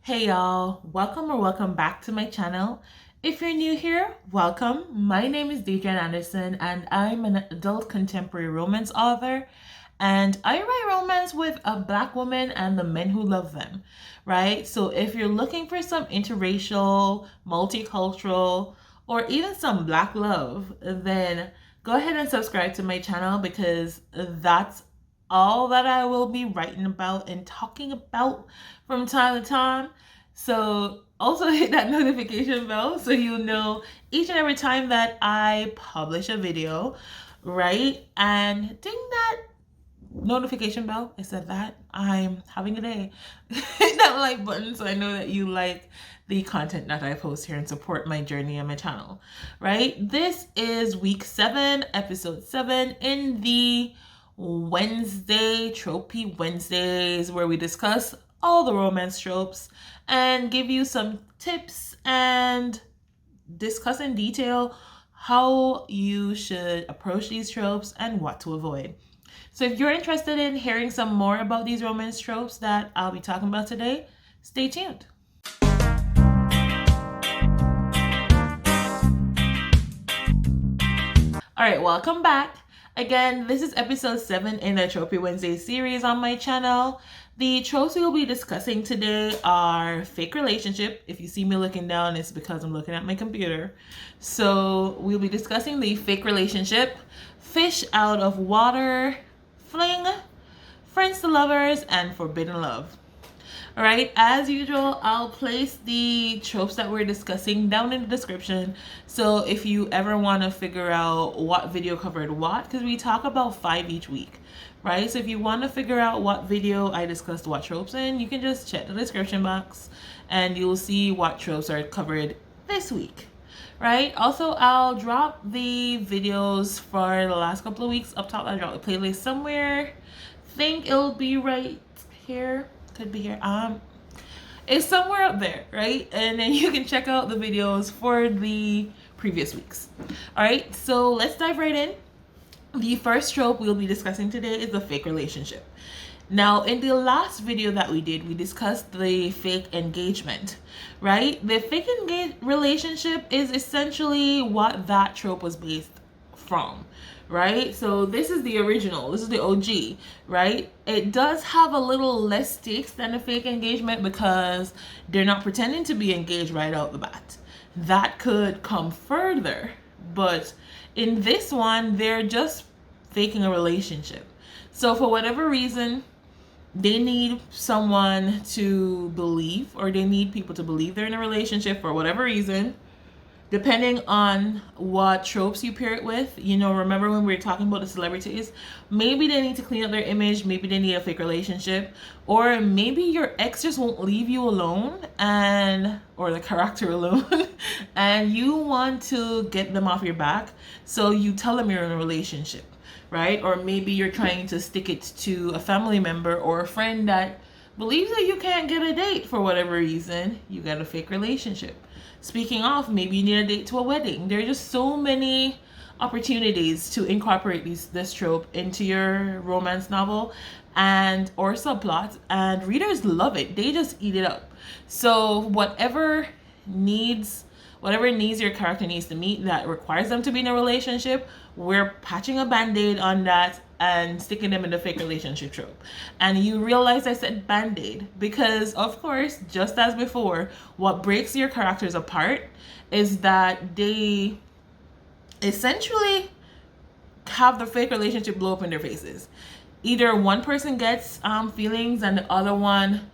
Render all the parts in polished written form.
Hey y'all, welcome back to my channel. If you're new here, welcome. My name is Deidre Anderson and I'm an adult contemporary romance author, and I write romance with a black woman and the men who love them, right? So if you're looking for some interracial, multicultural, or even some black love, then go ahead and subscribe to my channel because that's all that I will be writing about and talking about from time to time. So also hit that notification bell so you'll know each and every time that I publish a video, right? And ding that notification bell. I said that. I'm having a day. Hit that like button so I know that you like the content that I post here and support my journey on my channel, right? This is week 7, episode 7 in the Tropey Wednesdays, where we discuss all the romance tropes and give you some tips and discuss in detail how you should approach these tropes and what to avoid. So if you're interested in hearing some more about these romance tropes that I'll be talking about today, stay tuned. All right, welcome back. Again, this is episode 7 in the Tropey Wednesday series on my channel. The tropes we will be discussing today are fake relationship. If you see me looking down, it's because I'm looking at my computer. So we'll be discussing the fake relationship, fish out of water, fling, friends to lovers, and forbidden love. All right, as usual, I'll place the tropes that we're discussing down in the description. So if you ever want to figure out what video covered what, because we talk about 5 each week, right? So if you want to figure out what video I discussed what tropes in, you can just check the description box and you'll see what tropes are covered this week, right? Also, I'll drop the videos for the last couple of weeks up top. I'll drop the playlist somewhere. Think it'll be right here. Could be here. It's somewhere up there, right? And then you can check out the videos for the previous weeks. All right, so let's dive right in. The first trope we'll be discussing today is the fake relationship. Now, in the last video that we did, we discussed the fake engagement, right? The fake relationship is essentially what that trope was based from, right? So this is the original, this is the OG, right? It does have a little less stakes than a fake engagement because they're not pretending to be engaged right out the bat. That could come further, but in this one, they're just faking a relationship. So for whatever reason, they need someone to believe, or they need people to believe they're in a relationship for whatever reason. Depending on what tropes you pair it with, remember when we were talking about the celebrities, maybe they need to clean up their image, maybe they need a fake relationship, or maybe your ex just won't leave you alone or the character alone, and you want to get them off your back, so you tell them you're in a relationship, right? Or maybe you're trying to stick it to a family member or a friend that believes that you can't get a date for whatever reason. You got a fake relationship. Speaking of, maybe you need a date to a wedding. There are just so many opportunities to incorporate this trope into your romance novel or subplot, and readers love it. They just eat it up. So whatever needs your character needs to meet that requires them to be in a relationship, we're patching a band-aid on that and sticking them in the fake relationship trope. And you realize I said band-aid because, of course, just as before, what breaks your characters apart is that they essentially have the fake relationship blow up in their faces. Either one person gets feelings and the other one,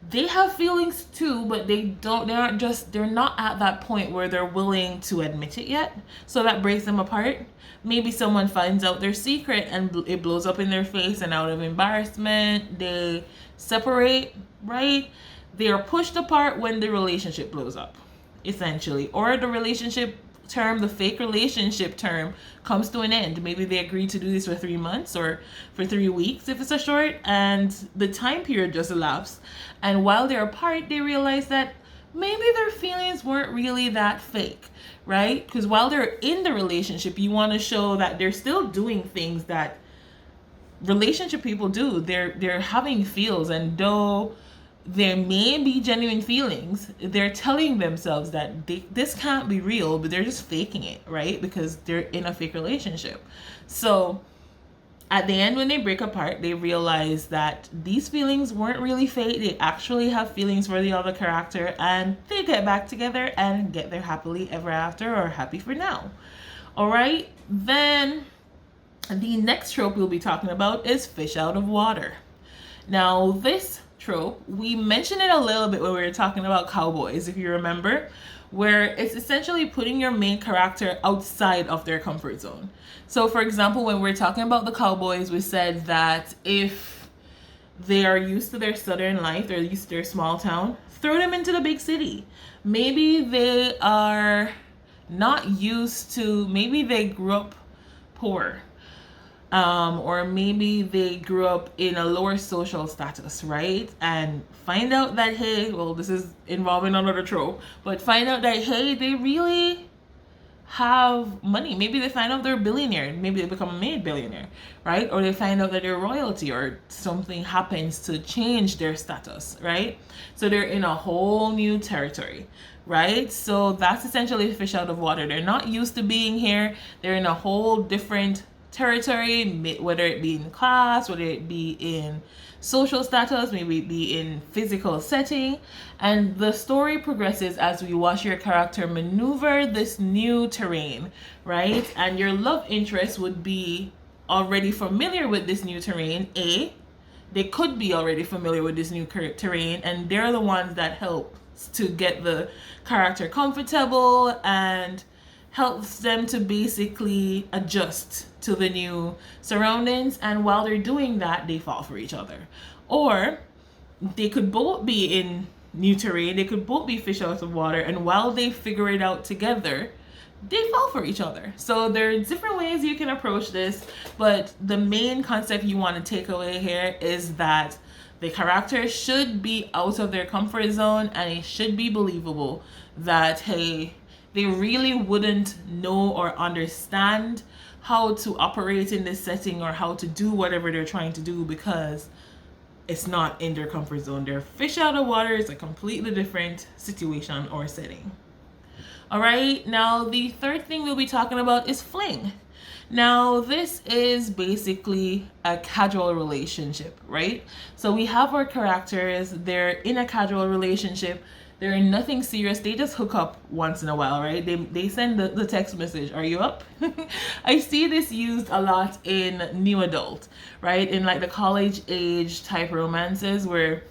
they have feelings too, but they're not at that point where they're willing to admit it yet. So that breaks them apart. Maybe someone finds out their secret and it blows up in their face, and out of embarrassment, they separate, right? They are pushed apart when the relationship blows up, essentially. Or the relationship term, the fake relationship term, comes to an end. Maybe they agreed to do this for 3 months or for 3 weeks if it's a short, and the time period just elapsed. And while they're apart, they realize that maybe their feelings weren't really that fake, right? Because while they're in the relationship, you want to show that they're still doing things that relationship people do. They're having feels, and though there may be genuine feelings. They're telling themselves that this can't be real, but they're just faking it, right? Because they're in a fake relationship. So at the end, when they break apart, they realize that these feelings weren't really fake. They actually have feelings for the other character, and they get back together and get their happily ever after, or happy for now. All right, then the next trope we'll be talking about is fish out of water. Now, this trope, we mentioned it a little bit when we were talking about cowboys, if you remember, where it's essentially putting your main character outside of their comfort zone. So, for example, when we're talking about the cowboys, we said that if they are used to their southern life, they're used to their small town, throw them into the big city. Maybe they are not used to, maybe they grew up poor. Or maybe they grew up in a lower social status, right? And find out that, hey, well, this is involving another trope, but find out that, hey, they really have money. Maybe they find out they're a billionaire. Maybe they become a made billionaire, right? Or they find out that they're royalty, or something happens to change their status, right? So they're in a whole new territory, right? So that's essentially fish out of water. They're not used to being here. They're in a whole different territory, whether it be in class, whether it be in social status, maybe it be in physical setting. And the story progresses as we watch your character maneuver this new terrain, right? And your love interest would be already familiar with this new terrain. They could be already familiar with this new terrain, and they're the ones that help to get the character comfortable and helps them to basically adjust to the new surroundings. And while they're doing that, they fall for each other. Or they could both be in new terrain, they could both be fish out of water, and while they figure it out together, they fall for each other. So there are different ways you can approach this, but the main concept you want to take away here is that the characters should be out of their comfort zone, and it should be believable that, hey, they really wouldn't know or understand how to operate in this setting or how to do whatever they're trying to do, because it's not in their comfort zone. They're fish out of water. It's a completely different situation or setting. All right, now the third thing we'll be talking about is fling. Now, this is basically a casual relationship, right? So we have our characters, they're in a casual relationship. They're in nothing serious. They just hook up once in a while, right? They send the text message, are you up? I see this used a lot in new adult, right? In like the college age type romances where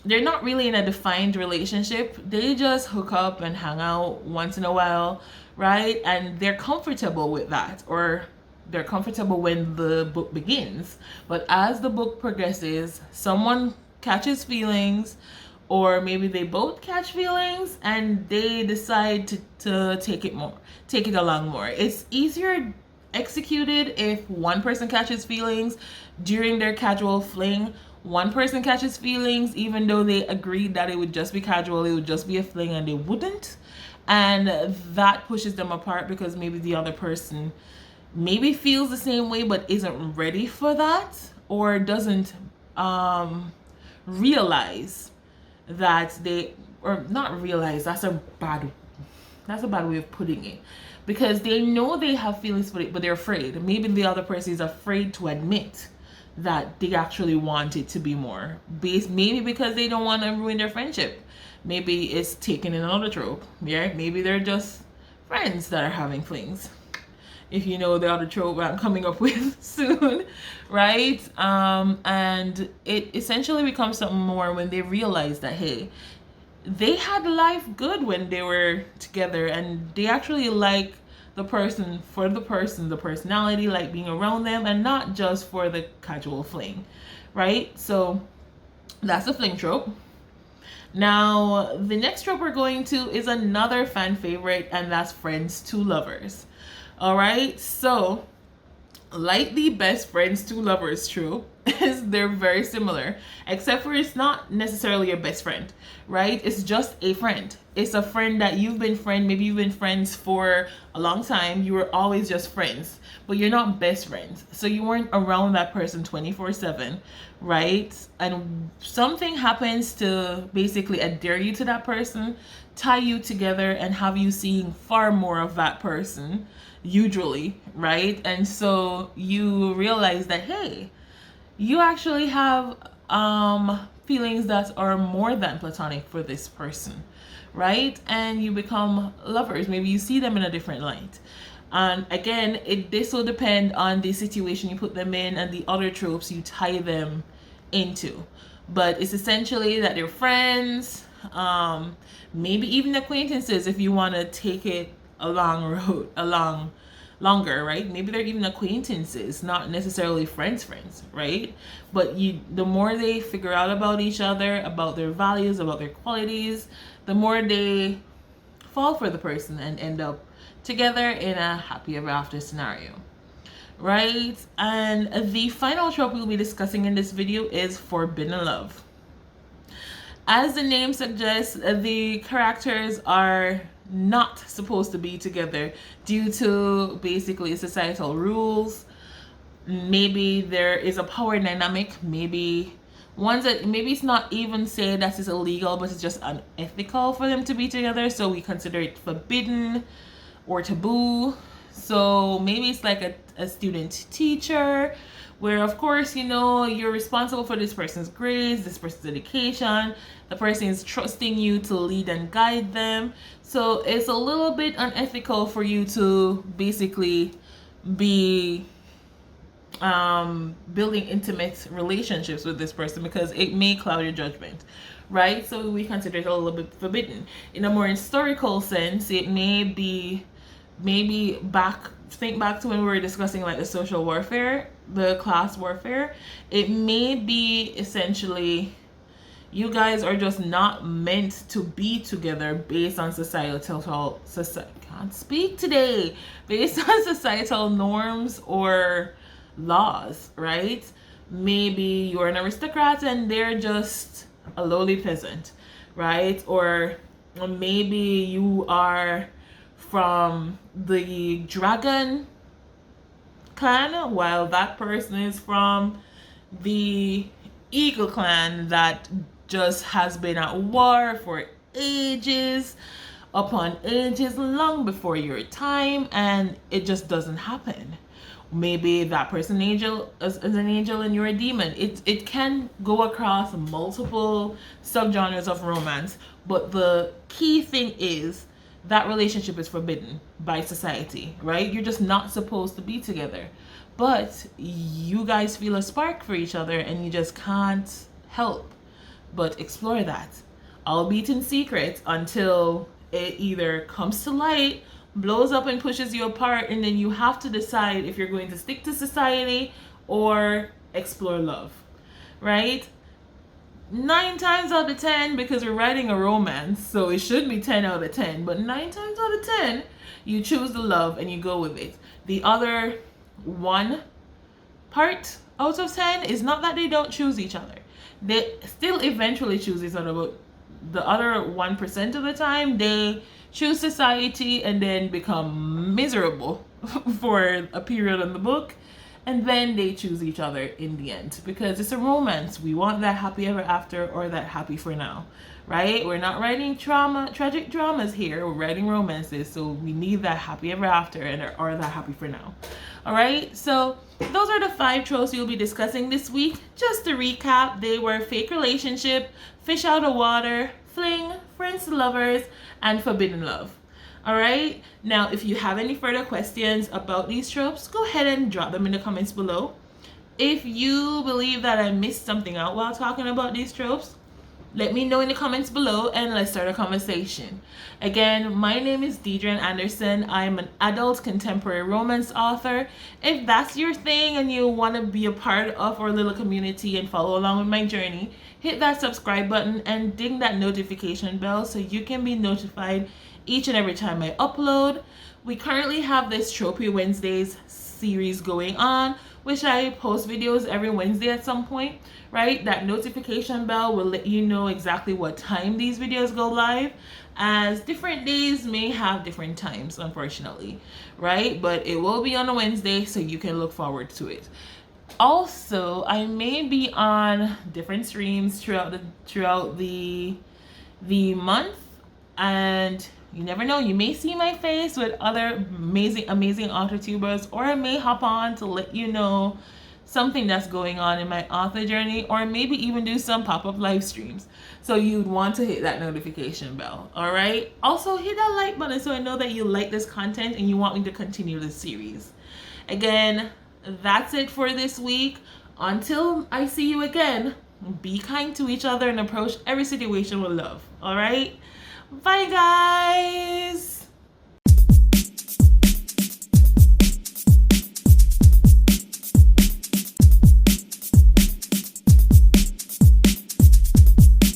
they're not really in a defined relationship. They just hook up and hang out once in a while, right? And they're comfortable with that, or they're comfortable when the book begins. But as the book progresses, someone catches feelings, or maybe they both catch feelings and they decide to take it along more. It's easier executed if one person catches feelings during their casual fling. One person catches feelings even though they agreed that it would just be casual, it would just be a fling, and they wouldn't. And that pushes them apart because maybe the other person maybe feels the same way but isn't ready for that, or doesn't realize that they, or not realize, that's a bad way of putting it, because they know they have feelings for it but they're afraid. Maybe the other person is afraid to admit that they actually want it to be more, maybe because they don't want to ruin their friendship. Maybe it's taken in another trope, yeah? Maybe they're just friends that are having flings, if you know the other trope I'm coming up with soon, right? And it essentially becomes something more when they realize that, hey, they had life good when they were together, and they actually like the person for the person, the personality, like being around them, and not just for the casual fling, right? So that's a fling trope. Now, the next trope we're going to is another fan favorite, and that's friends to lovers. All right, so like the best friends to lovers trope, is they're very similar, except for it's not necessarily your best friend, right? It's just a friend. It's a friend that maybe you've been friends for a long time. You were always just friends, but you're not best friends. So you weren't around that person 24/7, right? And something happens to basically adhere you to that person, tie you together, and have you seeing far more of that person, usually, right? And so you realize that, hey, you actually have feelings that are more than platonic for this person, right? And you become lovers. Maybe you see them in a different light. And again, this will depend on the situation you put them in and the other tropes you tie them into. But it's essentially that they're friends, maybe even acquaintances if you want to take it longer, right? Maybe they're even acquaintances, not necessarily friends, right? But the more they figure out about each other, about their values, about their qualities, the more they fall for the person and end up together in a happy ever after scenario, right? And the final trope we'll be discussing in this video is forbidden love. As the name suggests, the characters are not supposed to be together due to basically societal rules. Maybe there is a power dynamic, maybe it's not even say that it's illegal, but it's just unethical for them to be together, so we consider it forbidden or taboo. So maybe it's like a student teacher, where of course, you're responsible for this person's grades, this person's education, the person is trusting you to lead and guide them. So it's a little bit unethical for you to basically be building intimate relationships with this person, because it may cloud your judgment, right? So we consider it a little bit forbidden. In a more historical sense, it may be think back to when we were discussing like the social warfare, the class warfare. It may be essentially you guys are just not meant to be together based on societal norms or laws, right? Maybe you're an aristocrat and they're just a lowly peasant, right? Or maybe you are from the dragon clan while that person is from the eagle clan that just has been at war for ages upon ages, long before your time, and it just doesn't happen. Maybe that person is an angel and you're a demon. It can go across multiple subgenres of romance, but the key thing is that relationship is forbidden by society, right? You're just not supposed to be together, but you guys feel a spark for each other and you just can't help but explore that, albeit in secret, until it either comes to light, blows up and pushes you apart, and then you have to decide if you're going to stick to society or explore love, right? 9 times out of 10, because we're writing a romance, so it should be 10 out of 10, but 9 times out of 10, you choose the love and you go with it. The other 1 part out of 10 is not that they don't choose each other. They still eventually choose each other, but the other 1% of the time, they choose society and then become miserable for a period in the book, and then they choose each other in the end, because it's a romance. We want that happy ever after or that happy for now, right? We're not writing tragic dramas here. We're writing romances, so we need that happy ever after or that happy for now. All right, so those are the 5 tropes we'll be discussing this week. Just to recap, they were fake relationship, fish out of water, fling, friends to lovers, and forbidden love. All right, now if you have any further questions about these tropes, go ahead and drop them in the comments below. If you believe that I missed something out while talking about these tropes, let me know in the comments below and let's start a conversation. Again, my name is Deidre Anderson. I'm an adult contemporary romance author. If that's your thing and you want to be a part of our little community and follow along with my journey, hit that subscribe button and ding that notification bell so you can be notified each and every time I upload. We currently have this Tropey Wednesdays series going on which I post videos every Wednesday at some point, right? That notification bell will let you know exactly what time these videos go live, as different days may have different times, unfortunately, right? But it will be on a Wednesday, so you can look forward to it. Also, I may be on different streams throughout the month, and you never know, you may see my face with other amazing author tubers, or I may hop on to let you know something that's going on in my author journey, or maybe even do some pop-up live streams. So you'd want to hit that notification bell. All right, also hit that like button so I know that you like this content and you want me to continue this series. Again, that's it for this week. Until I see you again, be kind to each other and approach every situation with love. All right, bye guys.